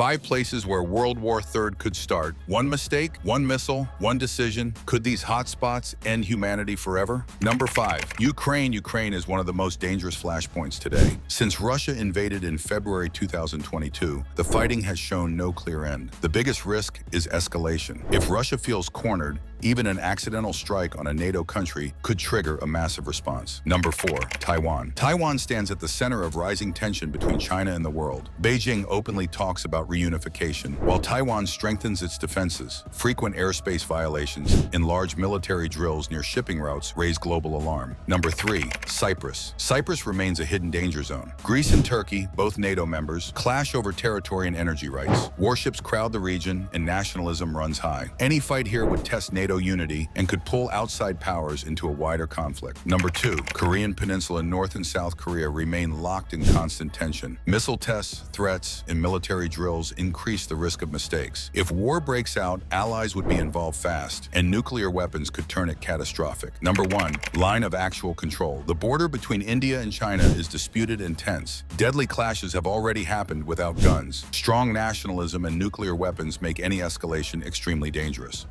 5 places where World War III could start. One mistake, one missile, one decision. Could these hotspots end humanity forever? Number 5. Ukraine. Ukraine is one of the most dangerous flashpoints today. Since Russia invaded in February 2022, the fighting has shown no clear end. The biggest risk is escalation. If Russia feels cornered, even an accidental strike on a NATO country could trigger a massive response. Number 4. Taiwan. Taiwan stands at the center of rising tension between China and the world. Beijing openly talks about reunification, while Taiwan strengthens its defenses. Frequent airspace violations and large military drills near shipping routes raise global alarm. Number 3. Cyprus. Cyprus remains a hidden danger zone. Greece and Turkey, both NATO members, clash over territory and energy rights. Warships crowd the region and nationalism runs high. Any fight here would test NATO unity and could pull outside powers into a wider conflict. Number 2. Korean Peninsula. North and South Korea remain locked in constant tension. Missile tests, threats, and military drills increase the risk of mistakes. If war breaks out, allies would be involved fast, and nuclear weapons could turn it catastrophic. Number 1. Line of actual control. The border between India and China is disputed and tense. Deadly clashes have already happened without guns. Strong nationalism and nuclear weapons make any escalation extremely dangerous.